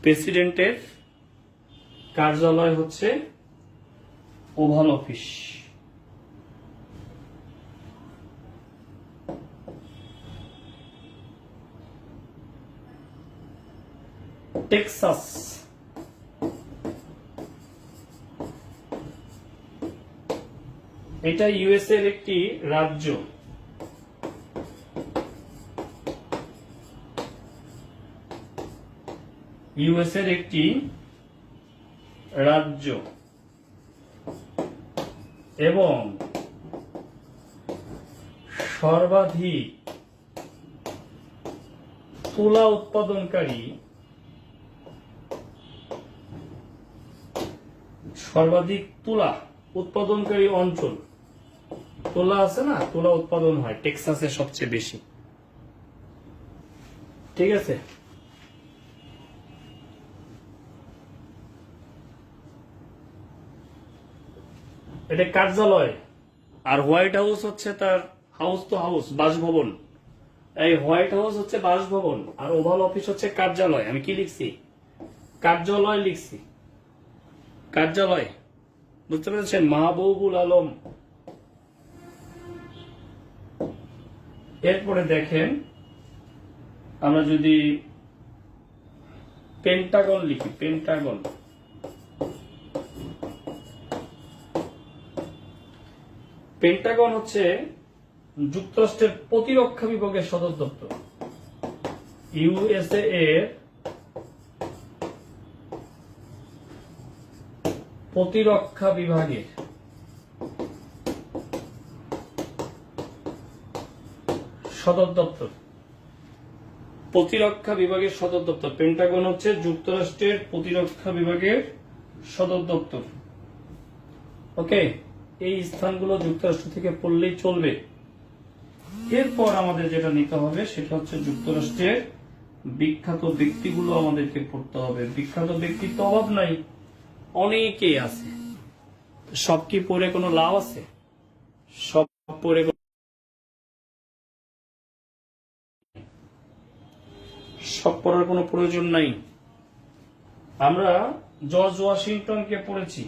প্রেসিডেন্টের কার্যালয় হচ্ছে ওভাল অফিস। টেক্সাস এটা ইউএস এর একটি রাজ্য। ইউএস এর একটি রাজ্য এবং সর্বাধিক তুলা উৎপাদনকারী, সর্বাধিক তুলা উৎপাদনকারী অঞ্চল, তুলা আছে না, তুলা উৎপাদন হয় টেক্সাসে সবচেয়ে বেশি। ঠিক আছে, এটা কার্যালয়। আর হোয়াইট হাউস হচ্ছে তার হাউস, তো হাউস বাসভবন, এই হোয়াইট হাউস হচ্ছে বাসভবন আর ওভাল অফিস হচ্ছে কার্যালয়। আমি কি লিখছি? কার্যালয় লিখছি, কার্যালয়। বুঝতে পেরেছেন? মাহবুবুল আলম। এরপরে দেখেন, আমরা যদি পেন্টাগন লিখি, পেন্টাগন, পেন্টাগন হচ্ছে যুক্তরাষ্ট্রের প্রতিরক্ষা বিভাগের সদর দপ্তর। ইউএসএ এর প্রতিরক্ষা বিভাগের সদর দপ্তর, প্রতিরক্ষা বিভাগের সদর দপ্তর। পেন্টাগন হচ্ছে যুক্তরাষ্ট্রের প্রতিরক্ষা বিভাগের সদর দপ্তর। ওকে, এই স্থানগুলো যুক্তরাষ্ট্র থেকে পড়লেই চলবে। এরপর আমাদের যেটা নিতে হবে সেটা হচ্ছে যুক্তরাষ্ট্রের বিখ্যাত ব্যক্তিগুলো আমাদেরকে পড়তে হবে। বিখ্যাত ব্যক্তির তো অভাব নাই, অনেকেই আছে। সব কি পড়ে কোনো লাভ আছে? সব পড়ে সব পড়ার কোনো প্রয়োজন নাই। আমরা জর্জ ওয়াশিংটনকে পড়েছি,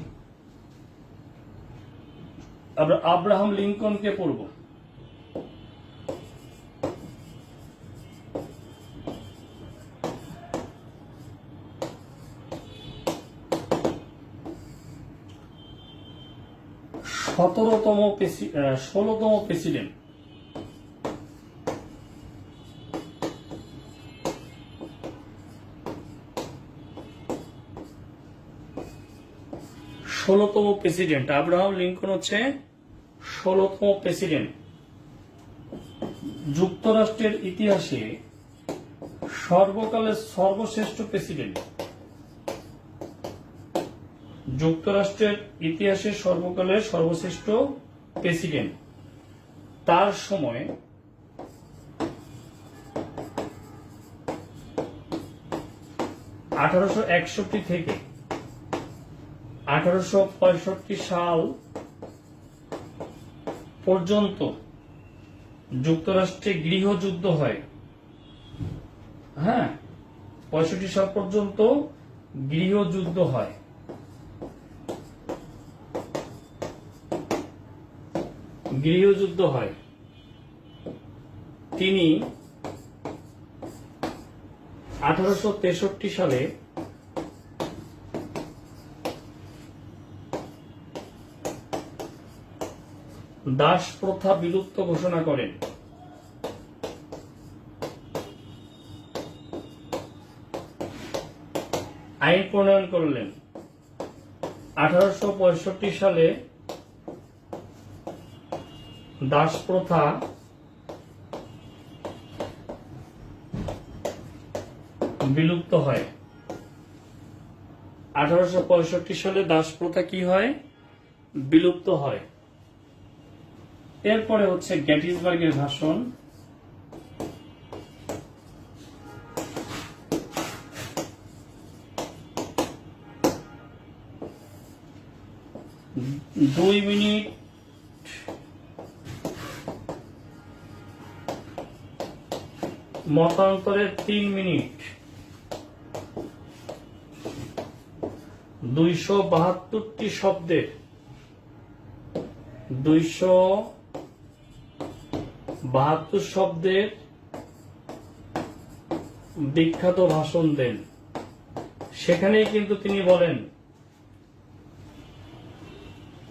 আমরা আব্রাহাম লিঙ্কনকে পড়ব। ষোলতম প্রেসিডেন্ট আব্রাহাম লিঙ্কন হচ্ছে 16তম প্রেসিডেন্ট। যুক্তরাষ্ট্রের ইতিহাসে সর্বকালের সর্বশ্রেষ্ঠ প্রেসিডেন্ট। যুক্তরাষ্ট্রের ইতিহাসে সর্বকালের সর্বশ্রেষ্ঠ প্রেসিডেন্ট। তার সময় 1861 থেকে 1865 সাল পর্যন্ত যুক্তরাষ্ট্রে গৃহযুদ্ধ হয়। 65 সাল পর্যন্ত গৃহযুদ্ধ হয়। তিনি 1863 সালে দাস প্রথা বিলুপ্ত ঘোষণা করেন। আইন প্রণয়ন করলেন। 1865 সালে দাস প্রথা বিলুপ্ত হয়। 1865 সালে দাস প্রথা কি হয়? বিলুপ্ত হয়। এরপরে হচ্ছে গ্যাটিসবার্গের ভাষণ। দুই মিনিট মতান্তরে 3 মিনিট 272টি শব্দের 272 শব্দের বিখ্যাত ভাষণ দেন। সেখানেই কিন্তু তিনি বলেন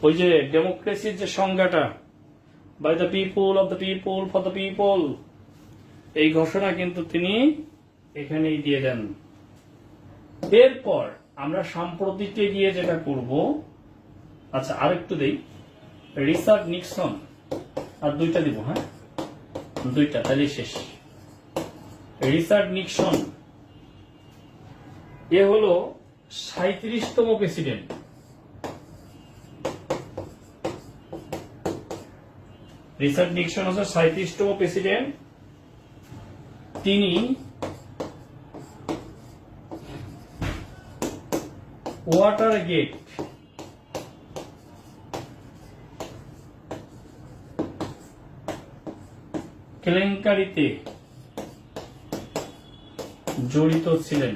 ওই যে ডেমোক্রেসির যে সংজ্ঞাটা, by the people, of the people, for the people, এই ঘোষণা কিন্তু তিনি এখানেই দিয়ে দেন। এরপর আমরা সাম্প্রতিকে গিয়ে যেটা করব, আচ্ছা আরেকটু দেই, রিচার্ড নিক্সন, আর দুইটা দিব, দুইটা, তাহলে শেষ। রিচার্ড নিক্সন এ হলো 37তম প্রেসিডেন্ট। রিচার্ড নিক্সন হচ্ছে 37তম প্রেসিডেন্ট। তিনি ওয়াটারগেট কেলেঙ্কারিতে জড়িত ছিলেন।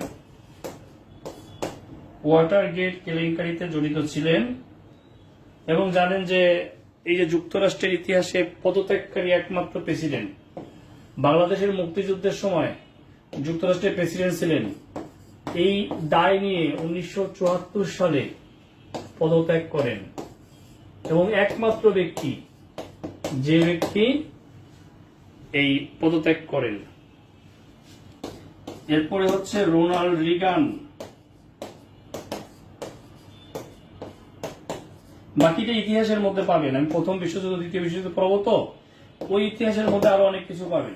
ওয়াটারগেট কেলেঙ্কারিতে জড়িত ছিলেন এবং জানেন যে এই যে যুক্তরাষ্ট্রের ইতিহাসে পদত্যাগকারী একমাত্র প্রেসিডেন্ট। বাংলাদেশের মুক্তিযুদ্ধের সময় যুক্তরাষ্ট্রের প্রেসিডেন্ট ছিলেন। এই দায় নিয়ে 1974 সালে পদত্যাগ করেন এবং একমাত্র ব্যক্তি যে ব্যক্তি এই পদত্যাগ করেন। এরপরে হচ্ছে রোনাল্ড রিগান। বাকিটা ইতিহাসের মধ্যে পাবেন, আমি প্রথম বিশ্বযুদ্ধ দ্বিতীয় বিশ্বযুদ্ধ পড়াবো তো, ওই ইতিহাসের মধ্যে আরো অনেক কিছু পাবেন।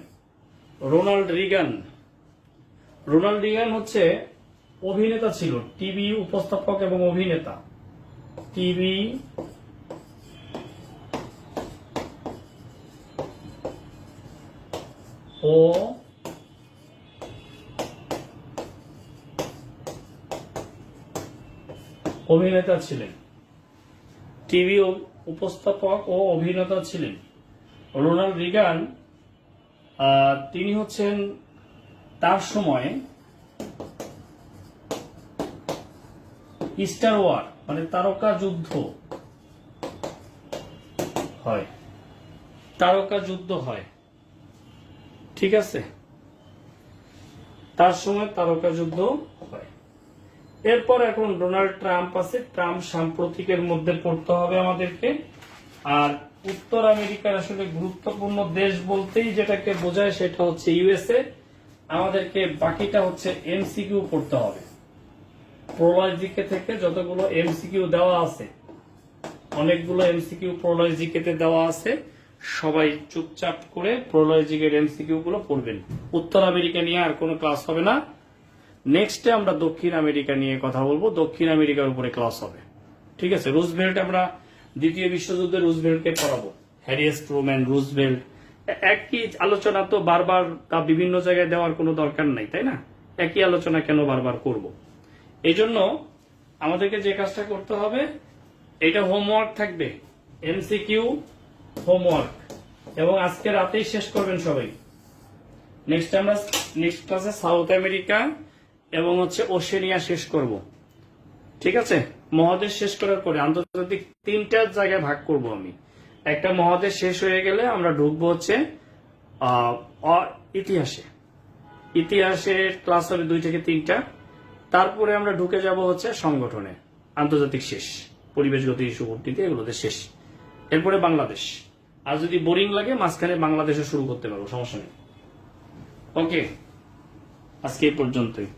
রোনাল্ড রিগান হচ্ছে অভিনেতা ছিল, টিভি উপস্থাপক এবং অভিনেতা। টিভি ও অভিনেতা ছিলেন, টিভি উপস্থাপক ও অভিনেতা ছিলেন। রোনাল্ড রিগান তিনি হচ্ছেন তার সময় স্টার ওয়ার মানে তারকা যুদ্ধ হয়, তারকা যুদ্ধ হয়, ঠিক আছে, তার সময় তারকা যুদ্ধ হয়। এরপর এখন ডোনাল্ড ট্রাম্প আছে, ট্রাম্প সাম্প্রতিকের মধ্যে পড়তে হবে আমাদেরকে। আর উত্তর আমেরিকার আসলে গুরুত্বপূর্ণ দেশ বলতেই যেটাকে বোঝায় সেটা হচ্ছে ইউএসএ। আমাদেরকে বাকিটা হচ্ছে এমসিকিউ পড়তে হবে। প্রলয় জিকে থেকে যতগুলো এমসিকিউ দেওয়া আছে, অনেকগুলো এমসিকিউ প্রলয় জিকেতে দেওয়া আছে, সবাই চুপচাপ করে প্রলয় জিকের এমসিকিউ গুলো পড়বেন। উত্তর আমেরিকা নিয়ে আর কোনো ক্লাস হবে না। নেক্সটে আমরা দক্ষিণ আমেরিকা নিয়ে কথা বলবো, দক্ষিণ আমেরিকার উপরে ক্লাস হবে, ঠিক আছে। রুজভেল্ট আমরা দ্বিতীয় বিশ্বযুদ্ধে রুজভেল্টকে পড়াবো, হ্যারিস ট্রুম্যান, রুজভেল্ট। একই আলোচনা তো বারবার তা বিভিন্ন জায়গায় দেওয়ার কোনো দরকার নাই, তাই না? একই আলোচনা কেন বারবার করব? এই জন্য আমাদেরকে যে কাজটা করতে হবে, এটা হোমওয়ার্ক থাকবে, এমসিকিউ হোমওয়ার্ক, এবং আজকে রাতেই শেষ করবেন সবাই। নেক্সট আমরা নেক্সট ক্লাসে সাউথ আমেরিকা এবং হচ্ছে ওশেনিয়া শেষ করব, ঠিক আছে। মহাদেশ শেষ করার পরে আন্তর্জাতিক 3টা জায়গায় ভাগ করব আমি। একটা মহাদেশ শেষ হয়ে গেলে আমরা ঢুকবো হচ্ছে ইতিহাসে। ইতিহাসের ক্লাস হবে 2 থেকে 3টা। তারপরে আমরা ঢুকে যাব হচ্ছে সংগঠনে, আন্তর্জাতিক শেষ, পরিবেশগত ইস্যু কূটনীতি, এগুলোতে শেষ। এরপরে বাংলাদেশ, আর যদি বোরিং লাগে মাঝখানে বাংলাদেশে শুরু করতে পারবো, সমস্যা নেই। ওকে, আজকে এই পর্যন্তই।